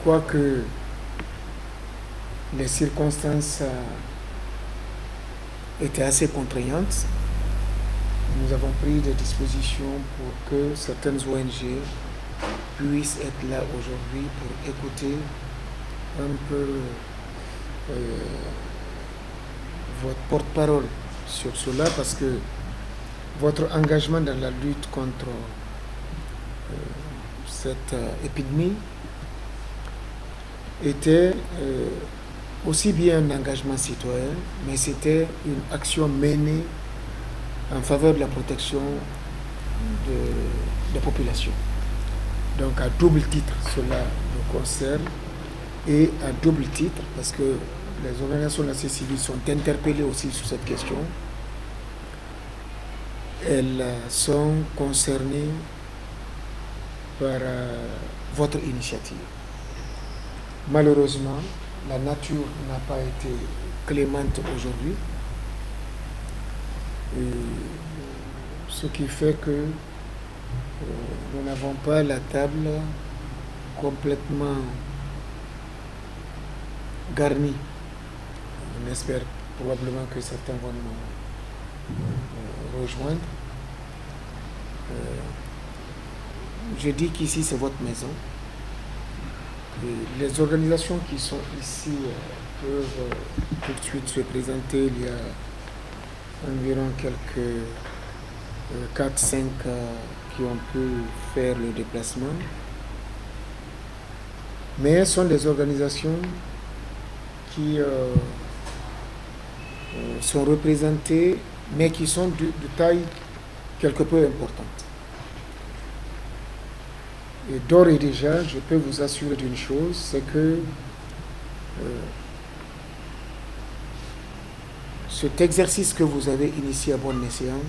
Quoique les circonstances étaient assez contraignantes, nous avons pris des dispositions pour que certaines ONG puissent être là aujourd'hui pour écouter un peu votre porte-parole sur cela, parce que votre engagement dans la lutte contre cette épidémie était aussi bien un engagement citoyen, mais c'était une action menée en faveur de la protection des populations. Donc à double titre, cela nous concerne, et à double titre, parce que les organisations de la société civile sont interpellées aussi sur cette question, elles sont concernées par votre initiative. Malheureusement, la nature n'a pas été clémente aujourd'hui, ce qui fait que nous n'avons pas la table complètement garnie. On espère probablement que certains vont nous rejoindre. Je dis qu'ici c'est votre maison. Et les organisations qui sont ici peuvent tout de suite se présenter. Il y a environ quelques 4-5 qui ont pu faire le déplacement. Mais ce sont des organisations qui sont représentées, mais qui sont de taille quelque peu importante. Et d'ores et déjà, je peux vous assurer d'une chose, c'est que cet exercice que vous avez initié à bon escient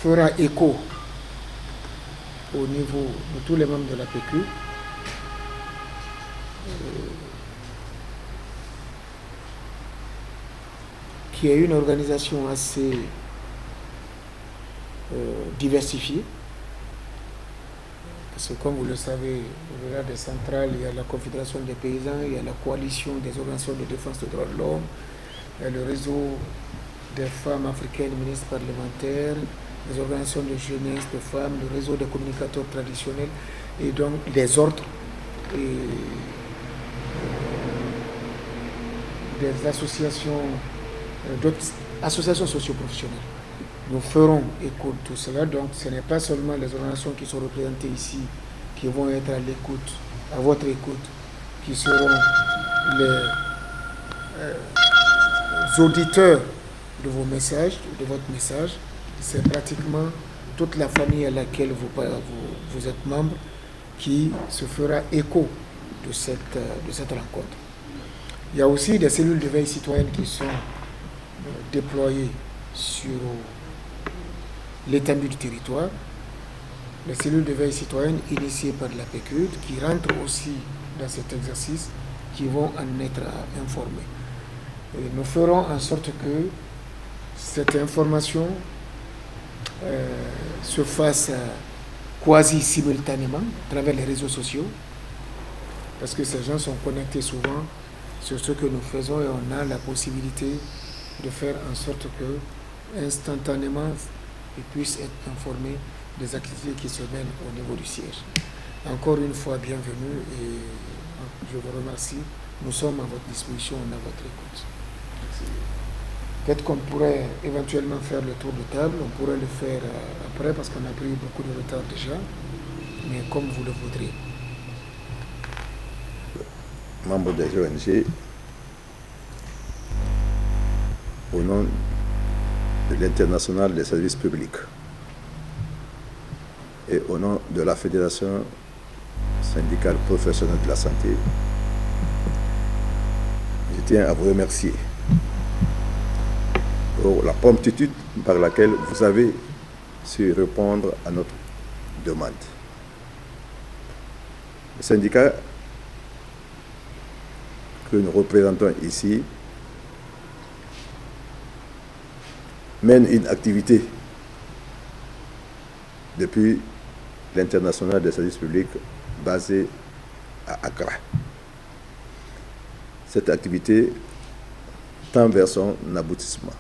fera écho au niveau de tous les membres de la PQ, qui est une organisation assez diversifiée. Parce que comme vous le savez, au-delà des centrales, il y a la Confédération des paysans, il y a la coalition des organisations de défense des droits de l'homme, il y a le réseau des femmes africaines ministres parlementaires, les organisations de jeunesse, de femmes, le réseau des communicateurs traditionnels, et donc les ordres et des associations, d'autres associations socio-professionnelles. Nous ferons écho de tout cela, donc ce n'est pas seulement les organisations qui sont représentées ici qui vont être à l'écoute, à votre écoute, qui seront les auditeurs de vos messages, de votre message. C'est pratiquement toute la famille à laquelle vous êtes membre qui se fera écho de cette rencontre. Il y a aussi des cellules de veille citoyenne qui sont déployées sur l'étendue du territoire, les cellules de veille citoyenne initiées par la PQUD qui rentrent aussi dans cet exercice, qui vont en être informés. Et nous ferons en sorte que cette information se fasse quasi simultanément à travers les réseaux sociaux, parce que ces gens sont connectés souvent sur ce que nous faisons et on a la possibilité de faire en sorte que instantanément ils puissent être informés des activités qui se mènent au niveau du siège. Encore une fois, bienvenue et je vous remercie. Nous sommes à votre disposition, à votre écoute. Peut-être qu'on pourrait éventuellement faire le tour de table, on pourrait le faire après parce qu'on a pris beaucoup de retard déjà, mais comme vous le voudrez. Membre des ONG, au nom de l'Internationale des services publics et au nom de la Fédération syndicale professionnelle de la santé, je tiens à vous remercier pour la promptitude par laquelle vous avez su répondre à notre demande. Le syndicat que nous représentons ici mène une activité depuis l'International des services publics basée à Accra. Cette activité tend vers son aboutissement.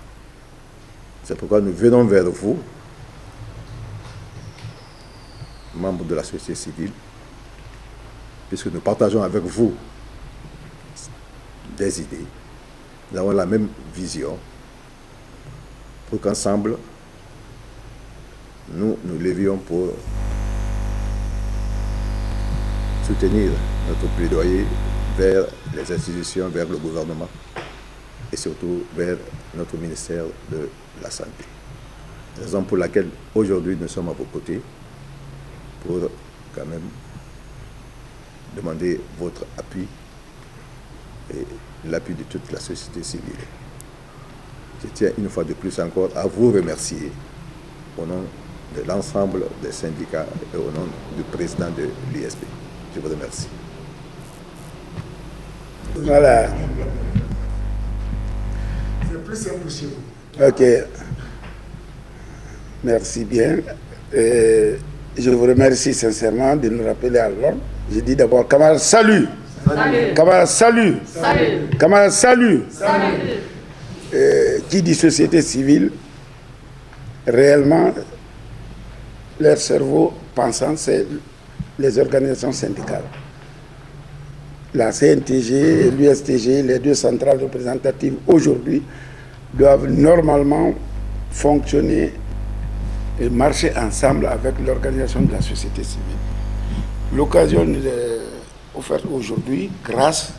C'est pourquoi nous venons vers vous, membres de la société civile, puisque nous partageons avec vous des idées, nous avons la même vision, pour qu'ensemble, nous levions pour soutenir notre plaidoyer vers les institutions, vers le gouvernement et surtout vers notre ministère de la Santé. Raison pour laquelle aujourd'hui nous sommes à vos côtés pour quand même demander votre appui et l'appui de toute la société civile. Je tiens une fois de plus encore à vous remercier au nom de l'ensemble des syndicats et au nom du président de l'ISP. Je vous remercie. Voilà. C'est plus simple chez vous. Ok. Merci bien. Je vous remercie sincèrement de nous rappeler à l'ordre. Je dis d'abord, camarades, salut. Salut. Camarades, salut. Salut. Camarades, salut. Salut. Qui dit société civile, réellement, leur cerveau pensant, c'est les organisations syndicales. La CNTG et l'USTG, les deux centrales représentatives aujourd'hui, doivent normalement fonctionner et marcher ensemble avec l'organisation de la société civile. L'occasion nous est offerte aujourd'hui grâce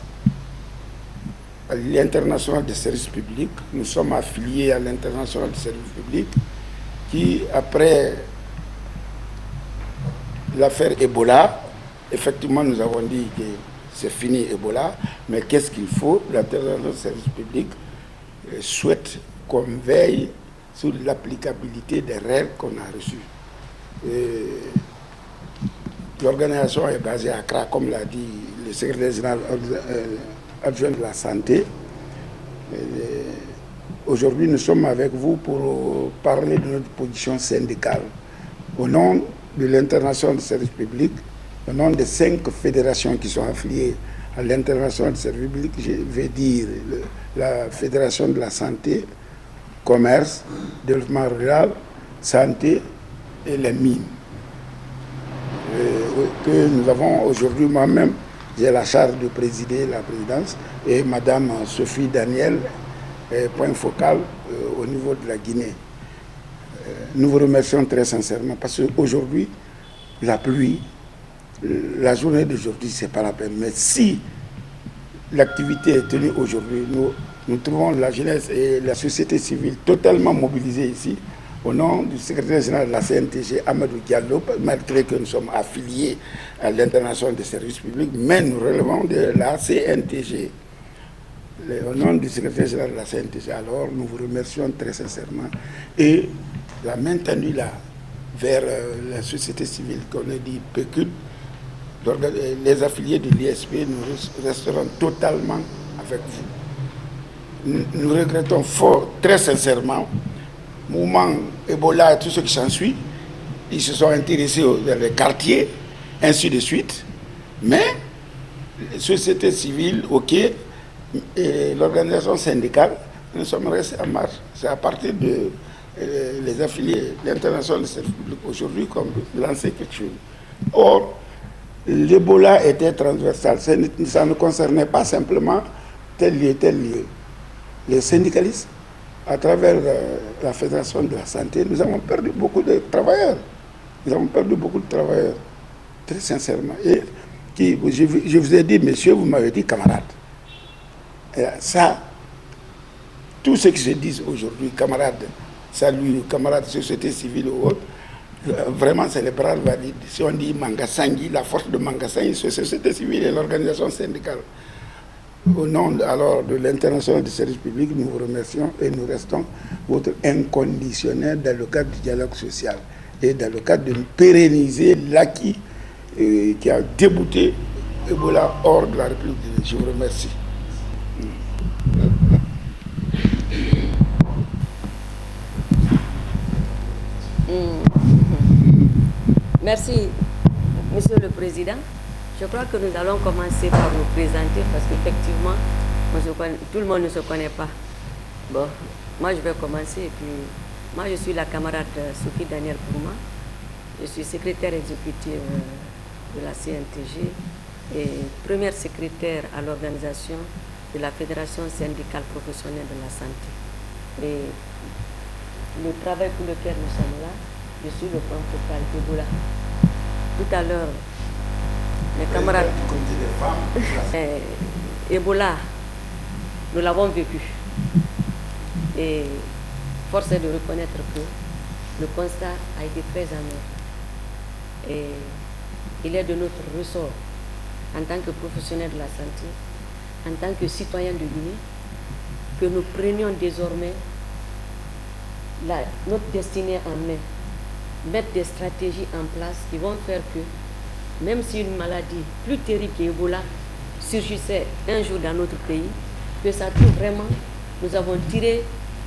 à l'International des services publics. Nous sommes affiliés à l'International des services publics qui, après l'affaire Ebola, effectivement nous avons dit que c'est fini Ebola, mais qu'est-ce qu'il faut? L'International des services publics souhaite qu'on veille sur l'applicabilité des règles qu'on a reçues. L'organisation est basée à Accra, comme l'a dit le secrétaire général adjoint de la santé. Aujourd'hui, nous sommes avec vous pour parler de notre position syndicale. Au nom de l'International des services publics, au nom des 5 fédérations qui sont affiliées à l'International des services publics, je vais dire la Fédération de la santé, commerce, développement rural, santé et les mines. Que nous avons aujourd'hui, moi-même, j'ai la charge de présider la présidence et Madame Sophie Daniel, point focal au niveau de la Guinée. Nous vous remercions très sincèrement parce qu'aujourd'hui, la pluie, la journée d'aujourd'hui, c'est pas la peine. Mais si l'activité est tenue aujourd'hui, nous trouvons la jeunesse et la société civile totalement mobilisées ici, au nom du secrétaire général de la CNTG, Amadou Diallo, malgré que nous sommes affiliés à l'International des services publics, mais nous relevons de la CNTG. Au nom du secrétaire général de la CNTG, alors nous vous remercions très sincèrement. Et la main tendue là, vers la société civile, qu'on a dit PECUD, les affiliés de l'ISP, nous resterons totalement avec vous. Nous regrettons fort, très sincèrement, mouvement Ebola et tout ce qui s'ensuit. Ils se sont intéressés dans les quartiers, ainsi de suite. Mais la société civile, ok, et l'organisation syndicale, nous sommes restés en marche. C'est à partir de les affiliés de l'International des services publics aujourd'hui qu'on peut lancer quelque chose. Or, l'Ebola était transversal. Ça ne concernait pas simplement tel lieu, tel lieu. Les syndicalistes, à travers la Fédération de la santé, nous avons perdu beaucoup de travailleurs. Nous avons perdu beaucoup de travailleurs, très sincèrement. Et je vous ai dit, monsieur, vous m'avez dit camarade. Et ça, tout ce qui se dit aujourd'hui, camarades, salut, camarades société civile ou autre, vraiment c'est les bras valides. Si on dit Mangasangui, la force de Mangasangui, c'est la société civile et l'organisation syndicale. au nom alors de l'International du service public, nous vous remercions et nous restons votre inconditionnel dans le cadre du dialogue social et dans le cadre de pérenniser l'acquis qui a débouté Ebola hors de la République. Je vous remercie. Merci, Monsieur le Président. Je crois que nous allons commencer par nous présenter parce qu'effectivement, tout le monde ne se connaît pas. Bon, moi je vais commencer et puis moi je suis la camarade Sophie Daniel Pouma. Je suis secrétaire exécutive de la CNTG et première secrétaire à l'organisation de la Fédération syndicale professionnelle de la santé. Et le travail pour lequel nous sommes là, je suis le point focal Ebola. Tout à l'heure, mes camarades, Ebola, nous l'avons vécu. Et force est de reconnaître que le constat a été très amer. Et il est de notre ressort, en tant que professionnels de la santé, en tant que citoyens de Guinée, que nous prenions désormais notre destinée en main, mettre des stratégies en place qui vont faire que, même si une maladie plus terrible qu'Ebola surgissait un jour dans notre pays, que ça tout vraiment, nous avons tiré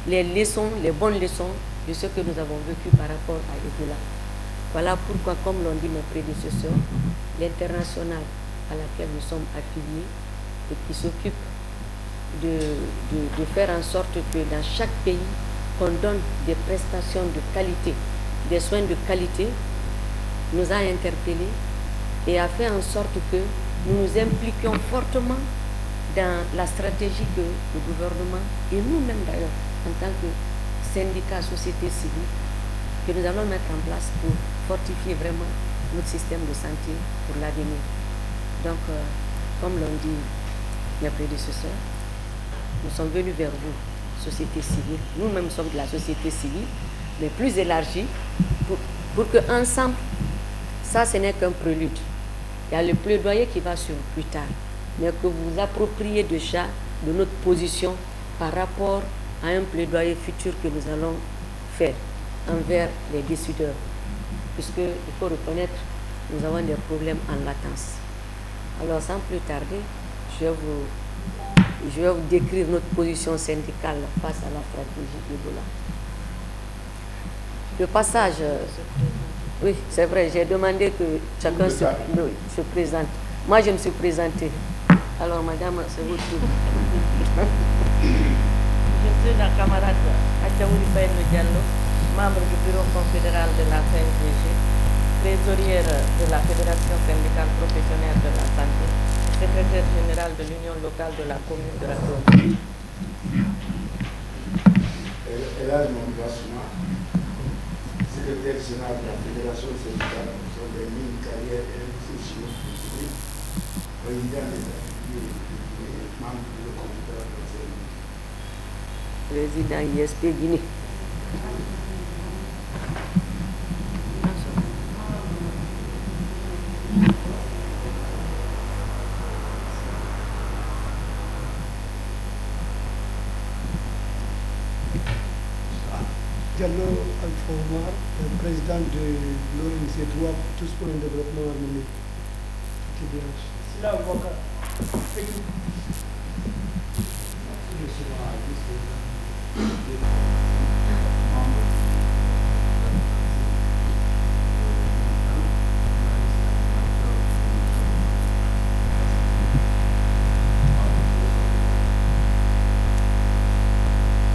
les leçons, les bonnes leçons de ce que nous avons vécu par rapport à Ebola. Voilà pourquoi, comme l'ont dit mes prédécesseurs, l'international à laquelle nous sommes affiliés et qui s'occupe de faire en sorte que dans chaque pays, qu'on donne des prestations de qualité, des soins de qualité, nous a interpellés et a fait en sorte que nous nous impliquions fortement dans la stratégie que le gouvernement et nous-mêmes d'ailleurs, en tant que syndicat, société civile, que nous allons mettre en place pour fortifier vraiment notre système de santé pour l'avenir. Donc, comme l'ont dit mes prédécesseurs, nous sommes venus vers vous, société civile. Nous-mêmes sommes de la société civile, mais plus élargie, pour que ensemble, ça ce n'est qu'un prélude. Il y a le plaidoyer qui va sur plus tard, mais que vous vous appropriez déjà de notre position par rapport à un plaidoyer futur que nous allons faire envers les décideurs. Puisqu'il faut reconnaître, nous avons des problèmes en latence. Alors sans plus tarder, je vais vous décrire notre position syndicale face à la stratégie Ebola. Le passage, oui, c'est vrai, j'ai demandé que chacun se présente. Moi, je me suis présentée. Alors, madame, c'est votre tour. Je suis la camarade Adjaouli Ben Diallo, membre du bureau confédéral de la CNTG, trésorière de la Fédération syndicale professionnelle de la santé, secrétaire général de l'Union locale de la commune de la Zone. Elhadj Moungassouma, secrétaire général de la Fédération syndicale sur les mines, carrières et industries chimiques, président des membres du bureau confédéral de la CNTG. Président ISP Guinée. Diallo Alpha Omar, président de l'ONG Droit Tous pour un développement harmonieux.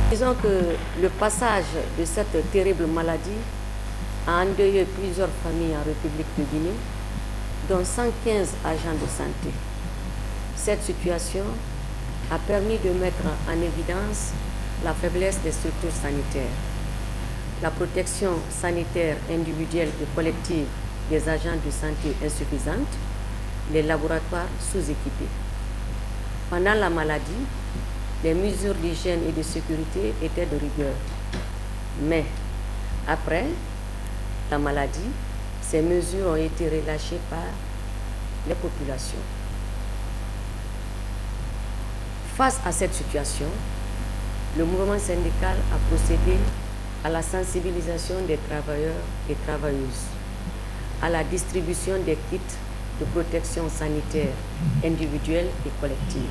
Disons que le passage de cette terrible maladie a endeuillé plusieurs familles en République de Guinée, dont 115 agents de santé. Cette situation a permis de mettre en évidence la faiblesse des structures sanitaires, la protection sanitaire individuelle et collective des agents de santé insuffisante, les laboratoires sous-équipés. Pendant la maladie, les mesures d'hygiène et de sécurité étaient de rigueur. Mais après la maladie, ces mesures ont été relâchées par les populations. Face à cette situation, le mouvement syndical a procédé à la sensibilisation des travailleurs et travailleuses, à la distribution des kits de protection sanitaire individuelle et collective.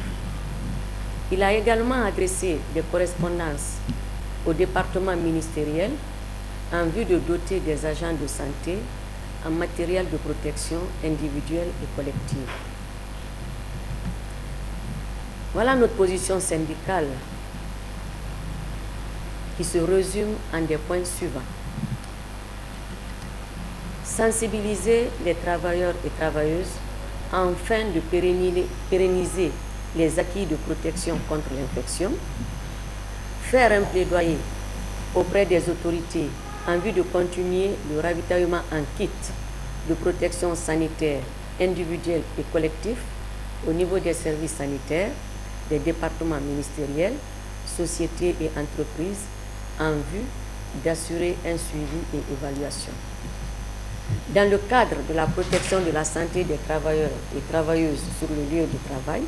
Il a également adressé des correspondances au département ministériel en vue de doter des agents de santé en matériel de protection individuelle et collective. Voilà notre position syndicale qui se résume en des points suivants. Sensibiliser les travailleurs et travailleuses afin de pérenniser les acquis de protection contre l'infection, faire un plaidoyer auprès des autorités en vue de continuer le ravitaillement en kit de protection sanitaire individuelle et collectif au niveau des services sanitaires, des départements ministériels, sociétés et entreprises en vue d'assurer un suivi et évaluation. Dans le cadre de la protection de la santé des travailleurs et travailleuses sur le lieu de travail,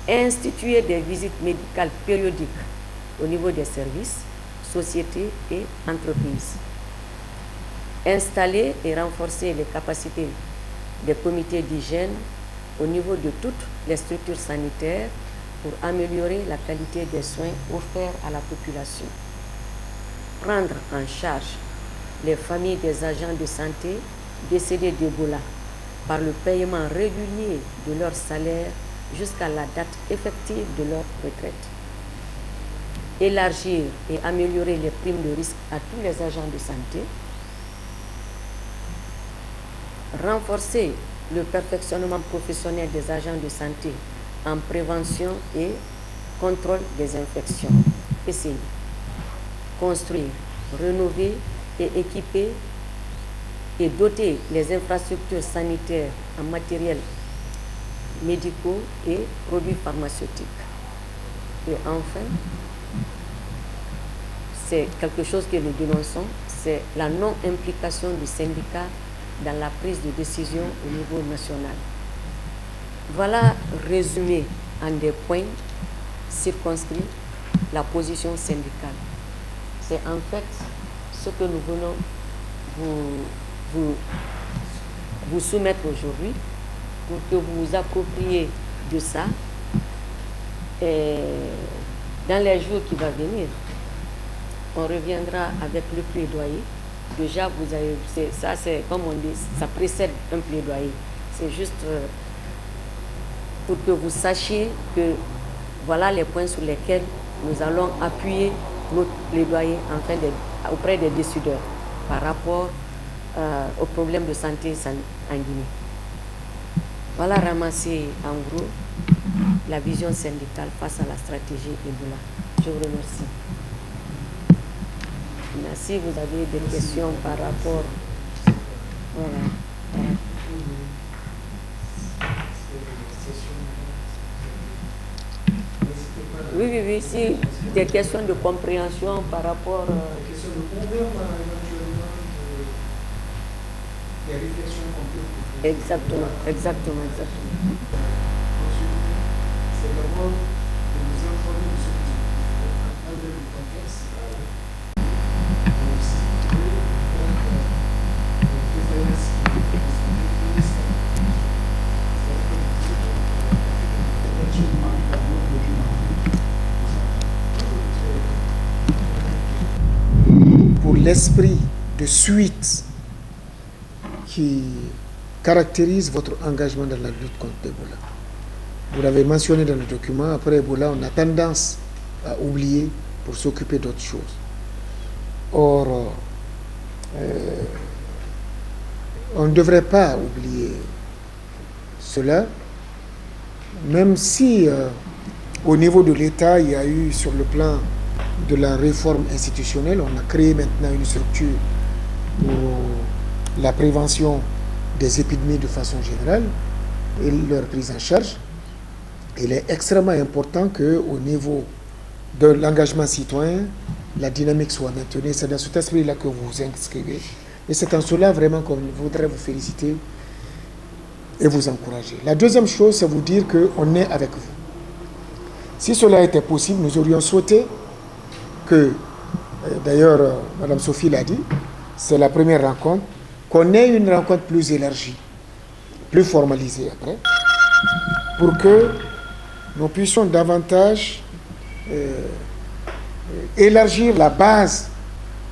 instituer des visites médicales périodiques au niveau des services, sociétés et entreprises. Installer et renforcer les capacités des comités d'hygiène au niveau de toutes les structures sanitaires pour améliorer la qualité des soins offerts à la population. Prendre en charge les familles des agents de santé décédés d'Ebola par le paiement régulier de leur salaire jusqu'à la date effective de leur retraite. Élargir et améliorer les primes de risque à tous les agents de santé. Renforcer le perfectionnement professionnel des agents de santé en prévention et contrôle des infections. Essayer. Construire, rénover et équiper et doter les infrastructures sanitaires en matériel médicaux et produits pharmaceutiques. Et enfin, c'est quelque chose que nous dénonçons, c'est la non-implication du syndicat dans la prise de décision au niveau national. Voilà résumé en des points circonscrits la position syndicale. C'est en fait ce que nous venons vous soumettre aujourd'hui pour que vous vous appropriez de ça. Et dans les jours qui vont venir, on reviendra avec le plaidoyer. Déjà, vous avez, ça c'est comme on dit, ça précède un plaidoyer. C'est juste pour que vous sachiez que voilà les points sur lesquels nous allons appuyer notre plaidoyer auprès des décideurs par rapport aux problèmes de santé en Guinée. Voilà ramasser en gros la vision syndicale face à la stratégie Ebola. Je vous remercie. Si vous avez des questions par rapport... Voilà. Oui, si des questions de compréhension par rapport... Des questions de ouvrir éventuellement des réflexions qu'on peut... Exactement. Ensuite, c'est d'abord de nous informer de ce qui se passe dans le contexte. Pour l'esprit de suite qui caractérise votre engagement dans la lutte contre Ebola. Vous l'avez mentionné dans le document, après Ebola, on a tendance à oublier pour s'occuper d'autres choses. Or, on ne devrait pas oublier cela, même si au niveau de l'État, il y a eu sur le plan de la réforme institutionnelle, on a créé maintenant une structure pour la prévention des épidémies de façon générale et leur prise en charge. Il est extrêmement important qu'au niveau de l'engagement citoyen, la dynamique soit maintenue. C'est dans cet esprit-là que vous vous inscrivez. Et c'est en cela vraiment qu'on voudrait vous féliciter et vous encourager. La deuxième chose, c'est vous dire qu'on est avec vous. Si cela était possible, nous aurions souhaité que, d'ailleurs, Mme Sophie l'a dit, c'est la première rencontre, qu'on ait une rencontre plus élargie, plus formalisée après, pour que nous puissions davantage élargir la base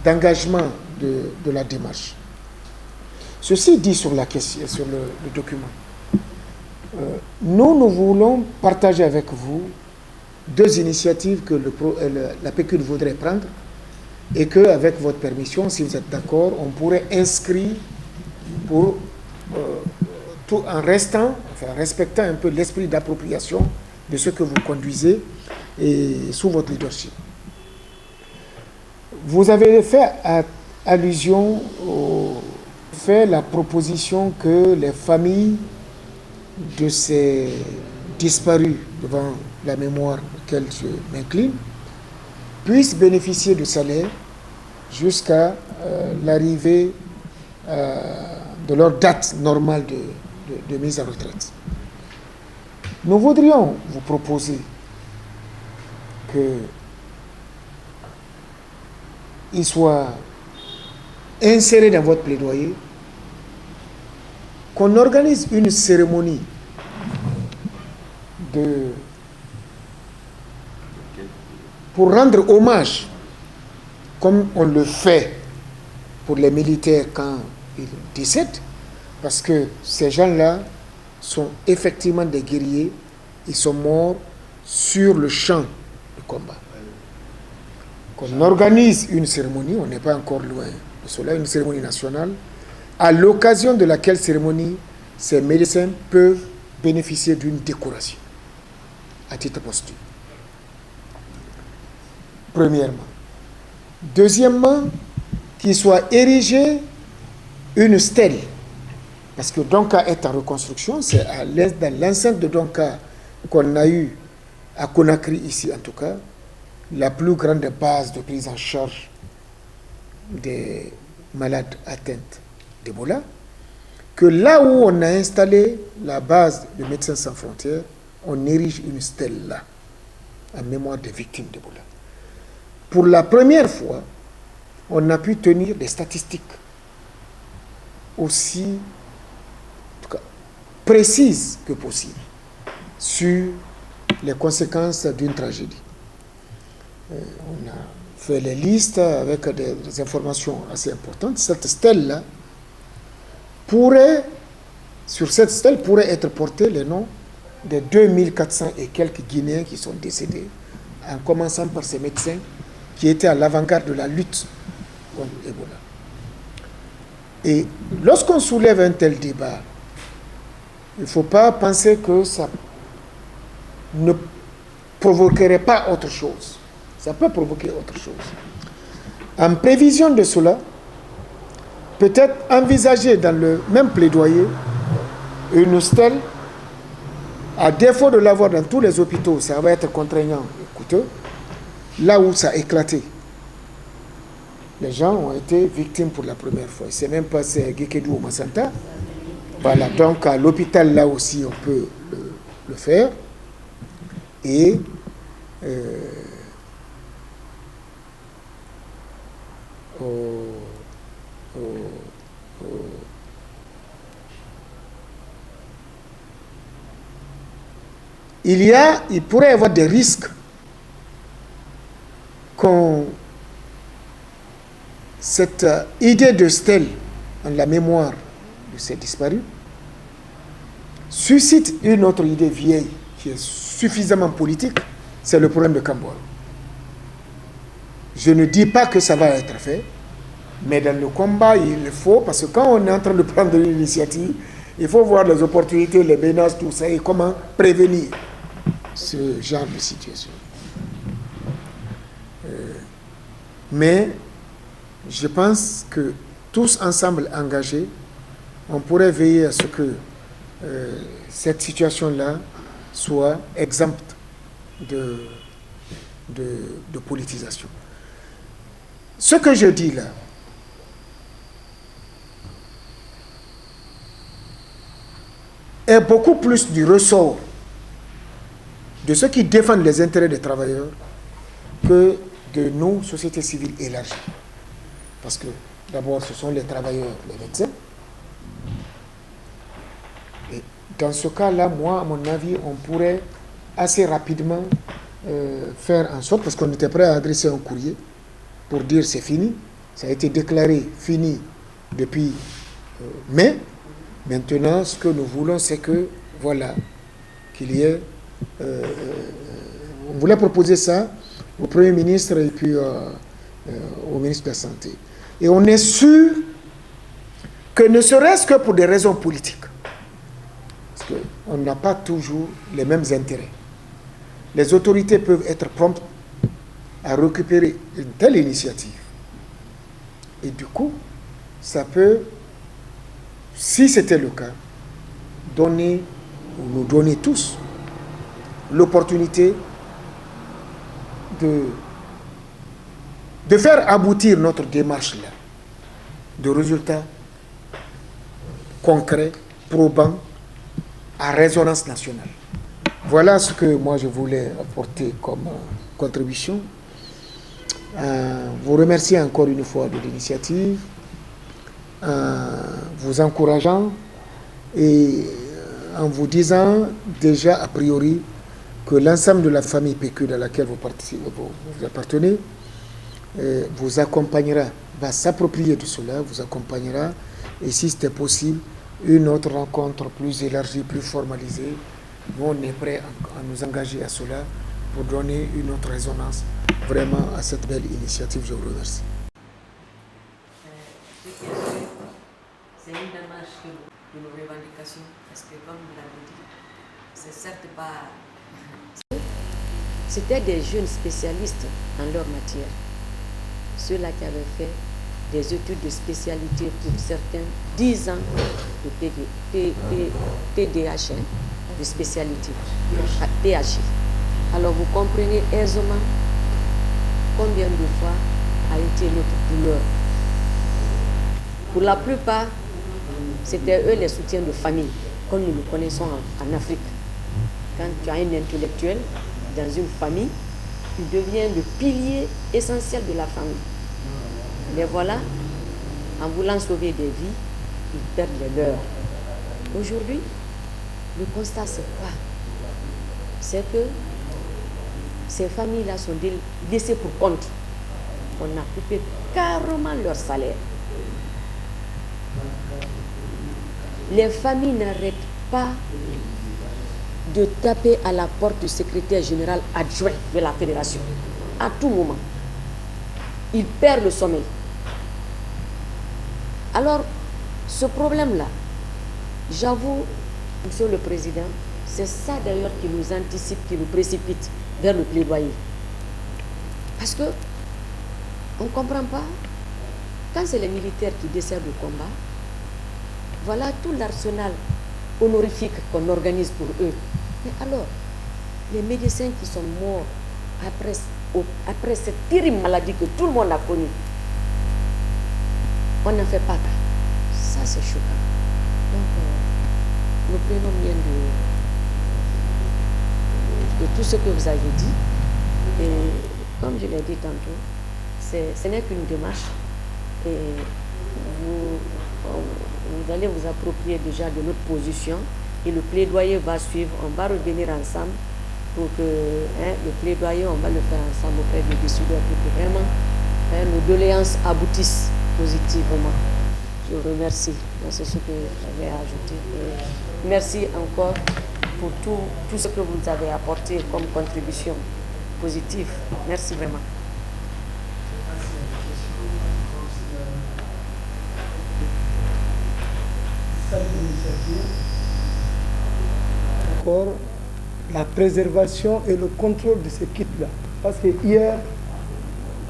d'engagement de la démarche. Ceci dit sur la question, sur le document. Nous voulons partager avec vous deux initiatives que la PQ voudrait prendre et que, avec votre permission, si vous êtes d'accord, on pourrait inscrire pour tout en respectant un peu l'esprit d'appropriation de ce que vous conduisez et sous votre leadership. Vous avez fait allusion fait la proposition que les familles de ces disparus, devant la mémoire auquel je m'incline, puissent bénéficier de salaire jusqu'à l'arrivée de leur date normale de mise en retraite. Nous voudrions vous proposer qu'il soit inséré dans votre plaidoyer qu'on organise une cérémonie pour rendre hommage, comme on le fait pour les militaires quand ils décèdent, parce que ces gens-là sont effectivement des guerriers, ils sont morts sur le champ de combat. Qu'on organise une cérémonie, on n'est pas encore loin de cela, une cérémonie nationale, à l'occasion de laquelle cérémonie, ces médecins peuvent bénéficier d'une décoration à titre posthume. Premièrement. Deuxièmement, qu'il soit érigé une stèle. Parce que Donka est en reconstruction, c'est dans l'enceinte de Donka qu'on a eu à Conakry, ici en tout cas, la plus grande base de prise en charge des malades atteints d'Ebola, que là où on a installé la base de Médecins sans frontières, on érige une stèle là, en mémoire des victimes d'Ebola. Pour la première fois, on a pu tenir des statistiques aussi en tout cas, précises que possible sur les conséquences d'une tragédie. On a fait les listes avec des informations assez importantes. Cette stèle-là sur cette stèle pourrait être porté les noms des 2400 et quelques Guinéens qui sont décédés, en commençant par ces médecins qui étaient à l'avant-garde de la lutte contre Ebola. Et lorsqu'on soulève un tel débat, il ne faut pas penser que ça ne provoquerait pas autre chose. Ça peut provoquer autre chose. En prévision de cela, peut-être envisager dans le même plaidoyer une stèle, à défaut de l'avoir dans tous les hôpitaux, ça va être contraignant et coûteux, là où ça a éclaté. Les gens ont été victimes pour la première fois. C'est même pas Guékédou ou Massanta. Voilà, donc à l'hôpital, là aussi, on peut le faire. Et il pourrait y avoir des risques cette idée de stèle en la mémoire de ces disparus suscite une autre idée vieille qui est suffisamment politique, c'est le problème de Kambouara. Je ne dis pas que ça va être fait, mais dans le combat, il faut, parce que quand on est en train de prendre l'initiative, il faut voir les opportunités, les menaces, tout ça, et comment prévenir ce genre de situation. Mais je pense que tous ensemble engagés, on pourrait veiller à ce que cette situation-là soit exempte de politisation. Ce que je dis là, est beaucoup plus du ressort de ceux qui défendent les intérêts des travailleurs que de nos sociétés civiles élargies. Parce que d'abord, ce sont les travailleurs, les médecins. Et dans ce cas-là, moi, à mon avis, on pourrait assez rapidement faire en sorte, parce qu'on était prêt à adresser un courrier pour dire c'est fini. Ça a été déclaré fini depuis mai. Maintenant, ce que nous voulons, c'est que, voilà, qu'il y ait... on voulait proposer ça au Premier ministre et puis au ministre de la Santé. Et on est sûr que ne serait-ce que pour des raisons politiques, parce qu'on n'a pas toujours les mêmes intérêts. Les autorités peuvent être promptes à récupérer une telle initiative. Et du coup, ça peut, si c'était le cas, donner, ou nous donner tous, l'opportunité de faire aboutir notre démarche-là, de résultats concrets, probants, à résonance nationale. Voilà ce que moi je voulais apporter comme contribution. Vous remercier encore une fois de l'initiative, vous encourageant et en vous disant déjà a priori que l'ensemble de la famille PQ dans laquelle vous appartenez vous accompagnera, va s'approprier de cela, vous accompagnera, et si c'était possible, une autre rencontre plus élargie, plus formalisée. Nous, on est prêt à nous engager à cela pour donner une autre résonance vraiment à cette belle initiative. Je vous remercie. C'est une démarche de nos revendications, parce que comme vous l'avez dit, c'est certes pas... C'était des jeunes spécialistes en leur matière. Ceux-là qui avaient fait des études de spécialité pour certains, 10 ans de PDH, de spécialité, PHI. Alors vous comprenez aisément combien de fois a été notre douleur. Pour la plupart, c'était eux les soutiens de famille, comme nous le connaissons en Afrique. Quand tu as un intellectuel dans une famille, il devient le pilier essentiel de la famille. Mais voilà, en voulant sauver des vies, ils perdent les leurs. Aujourd'hui, le constat c'est quoi? C'est que ces familles-là sont laissées pour compte. On a coupé carrément leur salaire. Les familles n'arrêtent pas de taper à la porte du secrétaire général adjoint de la fédération. À tout moment. Ils perdent le sommeil. Alors, ce problème-là, j'avoue, Monsieur le Président, c'est ça d'ailleurs qui nous anticipe, qui nous précipite vers le plaidoyer. Parce que on ne comprend pas, quand c'est les militaires qui décèdent le combat, voilà tout l'arsenal honorifique qu'on organise pour eux. Mais alors, les médecins qui sont morts après cette terrible maladie que tout le monde a connue, on n'en fait pas cas. Ça, c'est choquant. Donc, nous prenons bien de tout ce que vous avez dit. Et comme je l'ai dit tantôt, ce n'est qu'une démarche. Et vous allez vous approprier déjà de notre position. Et le plaidoyer va suivre. On va revenir ensemble pour que le plaidoyer, on va le faire ensemble auprès des décideurs pour que vraiment nos doléances aboutissent positivement. Je vous remercie. C'est ce que j'avais ajouté. Et merci encore pour tout ce que vous avez apporté comme contribution positive. Merci vraiment. Encore la préservation et le contrôle de ces kits-là. Parce que hier,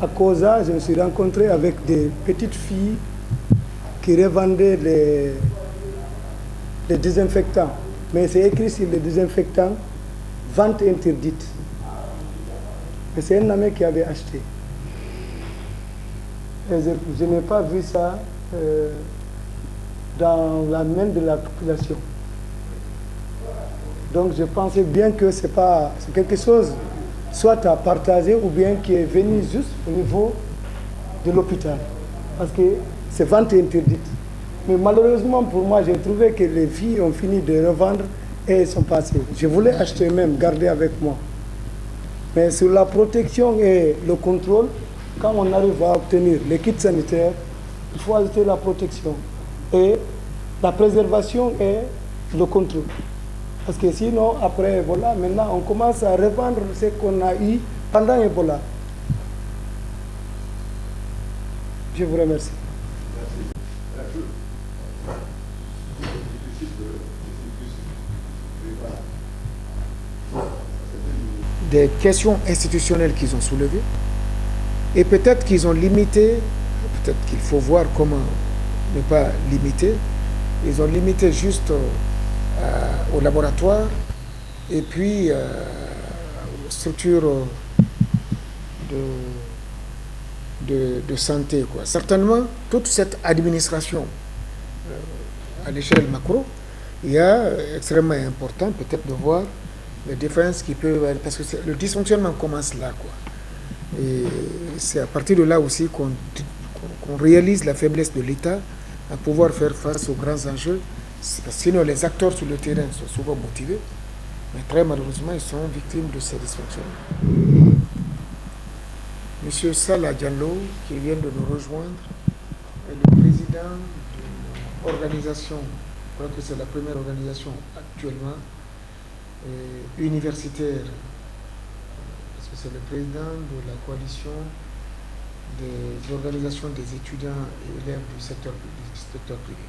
à Koza, je me suis rencontré avec des petites filles qui revendaient les désinfectants. Mais c'est écrit sur les désinfectants, vente interdite. Mais c'est un ami qui avait acheté. Et je n'ai pas vu ça dans la main de la population. Donc je pensais bien que c'est quelque chose soit à partager ou bien qui est venu juste au niveau de l'hôpital. Parce que c'est vente interdite. Mais malheureusement pour moi, j'ai trouvé que les filles ont fini de revendre et sont passées. Je voulais acheter même, garder avec moi. Mais sur la protection et le contrôle, quand on arrive à obtenir les kits sanitaires, il faut ajouter la protection et la préservation et le contrôle. Parce que sinon, après Ebola, maintenant, on commence à revendre ce qu'on a eu pendant Ebola. Je vous remercie. Des questions institutionnelles qu'ils ont soulevées et peut-être qu'ils ont limité, peut-être qu'il faut voir comment ne pas limiter, ils ont limité juste au laboratoire et puis aux structures de santé, quoi. Certainement, toute cette administration à l'échelle macro, il y a extrêmement important peut-être de voir les différences qui peuvent... Parce que le dysfonctionnement commence là, quoi. Et c'est à partir de là aussi qu'on réalise la faiblesse de l'État à pouvoir faire face aux grands enjeux. Parce que sinon, les acteurs sur le terrain sont souvent motivés, mais très malheureusement, ils sont victimes de ces dysfonctionnements. Monsieur Salah Diallo, qui vient de nous rejoindre, est le président d'une organisation, je crois que c'est la première organisation actuellement, universitaire, parce que c'est le président de la coalition des organisations des étudiants et élèves du secteur privé.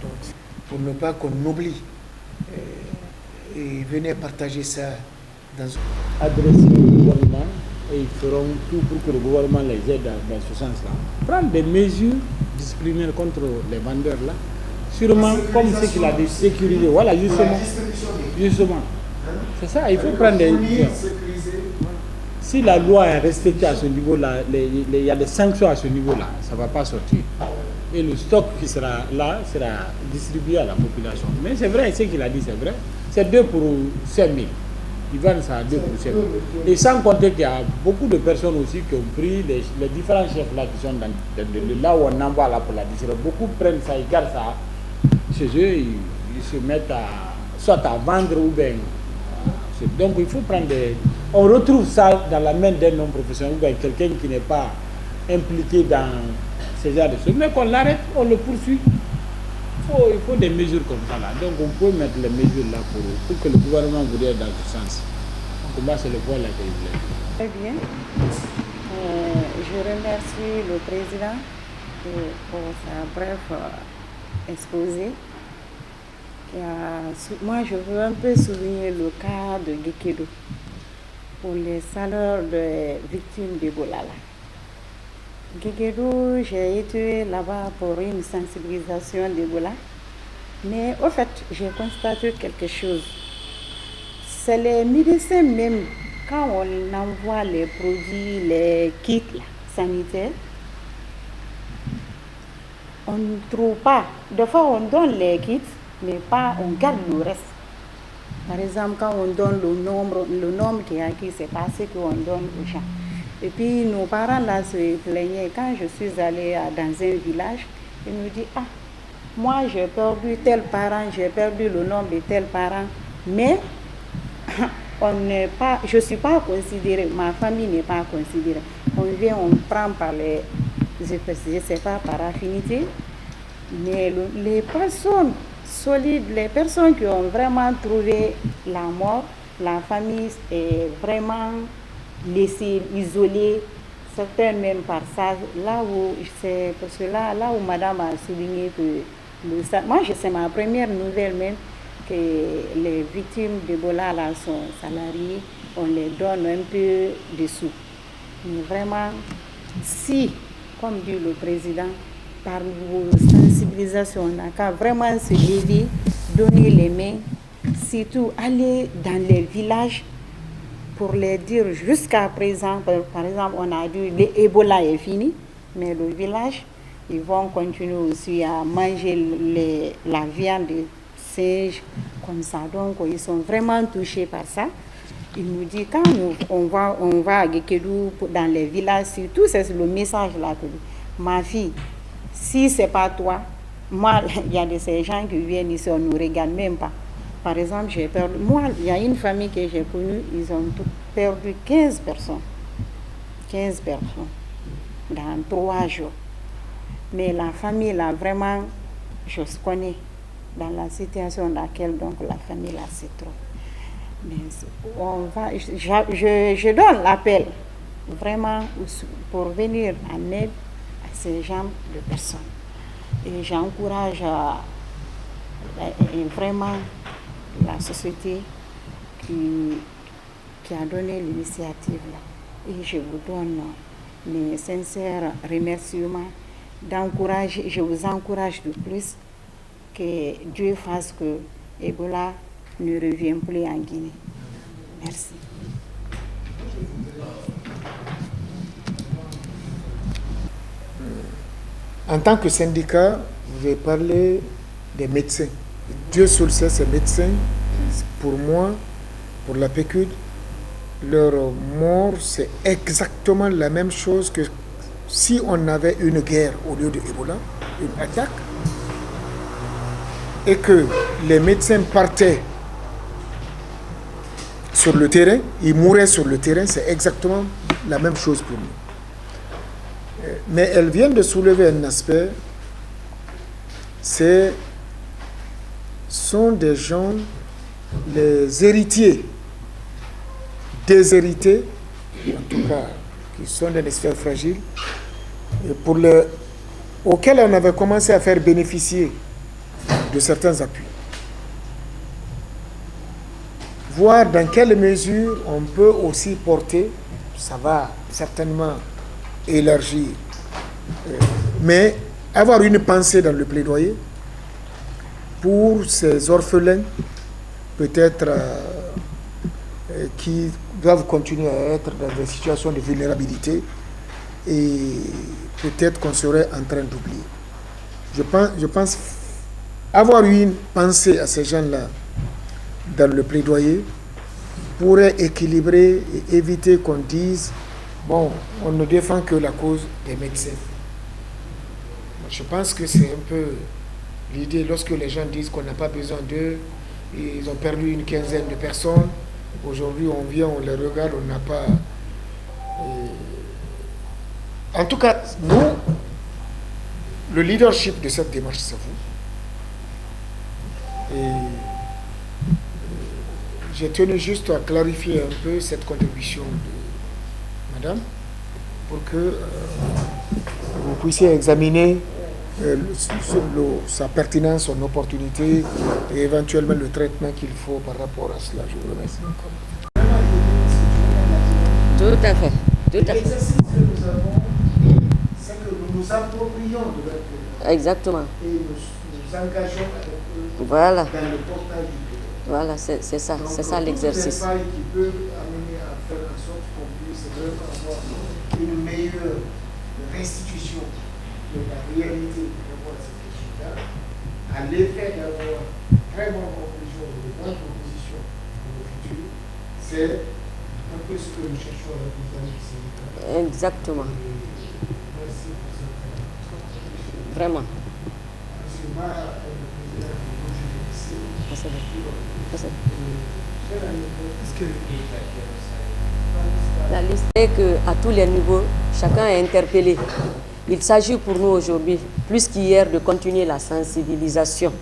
Donc, pour ne pas qu'on oublie, et venez partager ça dans... Adresser au gouvernement et ils feront tout pour que le gouvernement les aide dans ce sens-là. Prendre des mesures disciplinaires contre les vendeurs là. Sûrement, comme ce qu'il a dit, sécuriser. Voilà, justement. C'est ça, il faut prendre des... Si la loi est respectée à ce niveau-là, il y a des sanctions à ce niveau-là, ça ne va pas sortir. Et le stock qui sera là sera distribué à la population. Mais c'est vrai, ce qu'il a dit, c'est vrai. C'est 2 pour 5 000. Ils vendent ça à 2 pour 5 000. Et sans compter qu'il y a beaucoup de personnes aussi qui ont pris les différents chefs là qui sont là où on envoie là pour la distribution. Beaucoup prennent ça, ils gardent ça chez eux, ils se mettent soit à vendre ou bien. Donc il faut prendre des... On retrouve ça dans la main d'un non-professionnel ou bien quelqu'un qui n'est pas impliqué dans ce genre de choses. Mais qu'on l'arrête, on le poursuit. Il faut des mesures comme ça là. Donc on peut mettre les mesures là pour que le gouvernement vous aide dans ce sens. Donc moi c'est le point là que je voulais. Très bien. Je remercie le président pour sa brève exposé. Moi, je veux un peu souligner le cas de Gekedo pour les salaires des victimes d'Ebola. Gekedo, j'ai été là-bas pour une sensibilisation d'Ebola, mais au fait, j'ai constaté quelque chose. C'est les médecins même, quand on envoie les produits, les kits sanitaires, on ne trouve pas. Des fois, on donne les kits, mais pas, on garde le reste. Par exemple, quand on donne le nombre qui est acquis, c'est pas ce qu'on donne aux gens. Et puis, nos parents là se plaignaient. Quand je suis allée dans un village, ils nous disent, ah, moi j'ai perdu tel parent, j'ai perdu le nombre de tel parent, mais je ne suis pas considérée, ma famille n'est pas considérée. On vient, on prend par je ne sais pas, par affinité, mais les personnes solides, les personnes qui ont vraiment trouvé la mort, la famille est vraiment laissée, isolée, certaines même par ça, là où c'est pour cela, là où madame a souligné que moi c'est ma première nouvelle même que les victimes d'Ebola là sont salariés, on les donne un peu de sous. Mais vraiment, si, comme dit le président, par vos sensibilisations, on a qu'à vraiment se lever, donner les mains, surtout aller dans les villages pour les dire jusqu'à présent, par exemple, on a dit l'Ebola est fini, mais le village, ils vont continuer aussi à manger la viande singes, comme ça. Donc, ils sont vraiment touchés par ça. Il nous dit, quand on va à Gekedou, dans les villages, surtout, c'est le message là que ma fille, si c'est pas toi, moi, il y a de ces gens qui viennent ici, on ne nous regarde même pas. Par exemple, j'ai perdu, moi, il y a une famille que j'ai connue, ils ont perdu 15 personnes. 15 personnes dans 3 jours. Mais la famille, là, vraiment, je connais dans la situation dans laquelle donc, la famille, là, c'est trop. Mais je donne l'appel vraiment pour venir en aide à ces gens de personnes. Et j'encourage vraiment la société qui a donné l'initiative là. Et je vous donne mes sincères remerciements d'encourager, je vous encourage de plus que Dieu fasse que Ebola ne revienne plus en Guinée. Merci. En tant que syndicat, vous avez parlé des médecins. Dieu seul sait, ces médecins, pour moi, pour la PQD, leur mort, c'est exactement la même chose que si on avait une guerre au lieu de Ebola, une attaque, et que les médecins partaient sur le terrain, ils mouraient sur le terrain, c'est exactement la même chose pour nous. Mais elle vient de soulever un aspect, sont des gens, les héritiers, déshérités, en tout cas, qui sont dans des sphères fragiles, et auxquels on avait commencé à faire bénéficier de certains appuis. Voir dans quelle mesure on peut aussi porter, ça va certainement élargir, mais avoir une pensée dans le plaidoyer pour ces orphelins, peut-être qui doivent continuer à être dans des situations de vulnérabilité et peut-être qu'on serait en train d'oublier. Je pense avoir une pensée à ces gens-là dans le plaidoyer pourrait équilibrer et éviter qu'on dise bon, on ne défend que la cause des médecins. Je pense que c'est un peu l'idée lorsque les gens disent qu'on n'a pas besoin d'eux, ils ont perdu une quinzaine de personnes. Aujourd'hui, on vient, on les regarde, on n'a pas... En tout cas, nous, le leadership de cette démarche, c'est vous. Et j'ai tenu juste à clarifier un peu cette contribution de madame pour que vous puissiez examiner sa pertinence, son opportunité et éventuellement le traitement qu'il faut par rapport à cela. Je vous remercie. Tout à fait. Tout à fait. L'exercice que nous avons, c'est que nous nous approprions de leur pays. Exactement. Et nous engageons avec eux Voilà. dans le portage du pays. Voilà, c'est ça, c'est ça l'exercice. Donc, qui peuvent amener à faire en sorte qu'on puisse vraiment avoir une meilleure restitution de la réalité de rapport à cette question-là, à l'effet d'avoir très bonne conclusion, de bonnes propositions pour le futur, c'est un peu ce que nous cherchons à représenter du syndicat. Exactement. Merci pour cette contribution. Vraiment. Monsieur Mara est le président du projet de lycée. La liste est qu'à tous les niveaux, chacun est interpellé. Il s'agit pour nous aujourd'hui, plus qu'hier, de continuer la sensibilisation.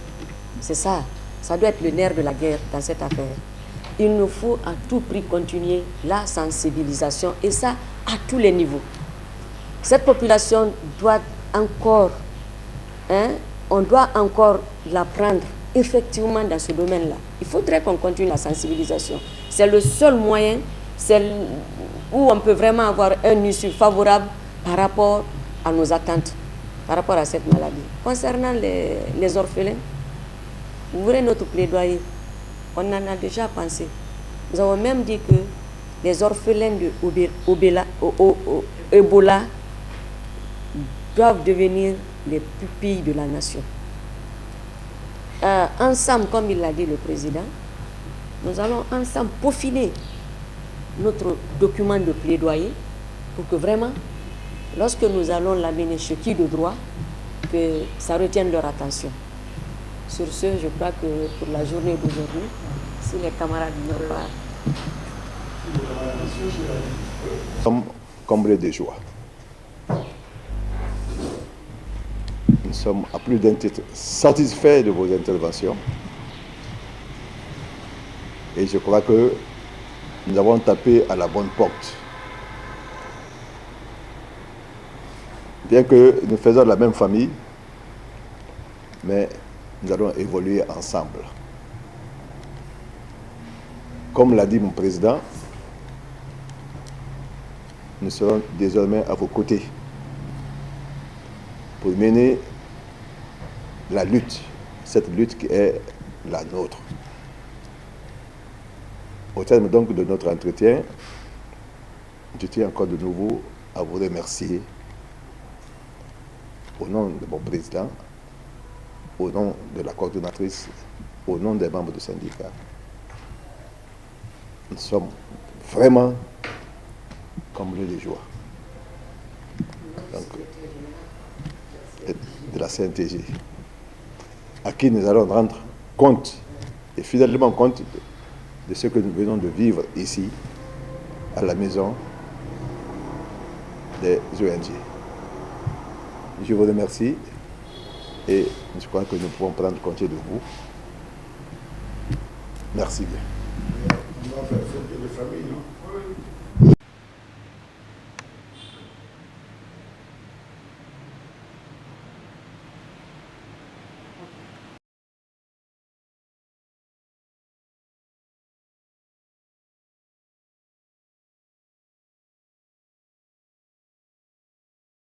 C'est ça. Ça doit être le nerf de la guerre dans cette affaire. Il nous faut à tout prix continuer la sensibilisation, et ça à tous les niveaux. Cette population doit encore, on doit encore la prendre effectivement dans ce domaine-là. Il faudrait qu'on continue la sensibilisation. C'est le seul moyen où on peut vraiment avoir un issue favorable par rapport à nos attentes, par rapport à cette maladie. Concernant les orphelins, vous verrez notre plaidoyer. On en a déjà pensé. Nous avons même dit que les orphelins de Ebola doivent devenir les pupilles de la nation. ensemble, comme il l'a dit le président, nous allons ensemble peaufiner notre document de plaidoyer pour que vraiment, lorsque nous allons l'amener chez qui de droit, que ça retienne leur attention. Sur ce, je crois que pour la journée d'aujourd'hui, si les camarades n'ont pas... Nous sommes comblés de joie. Nous sommes à plus d'un titre satisfaits de vos interventions. Et je crois que nous avons tapé à la bonne porte. Bien que nous faisons de la même famille, mais nous allons évoluer ensemble. Comme l'a dit mon président, nous serons désormais à vos côtés pour mener la lutte, cette lutte qui est la nôtre. Au terme donc de notre entretien, je tiens encore de nouveau à vous remercier au nom de mon président, au nom de la coordonnatrice, au nom des membres du syndicat. Nous sommes vraiment comblés de joie. Donc, de la CNTG, à qui nous allons rendre compte, et fidèlement compte de ce que nous venons de vivre ici, à la maison des ONG. Je vous remercie et je crois que nous pouvons prendre compte de vous. Merci bien. On va faire fête de famille, non?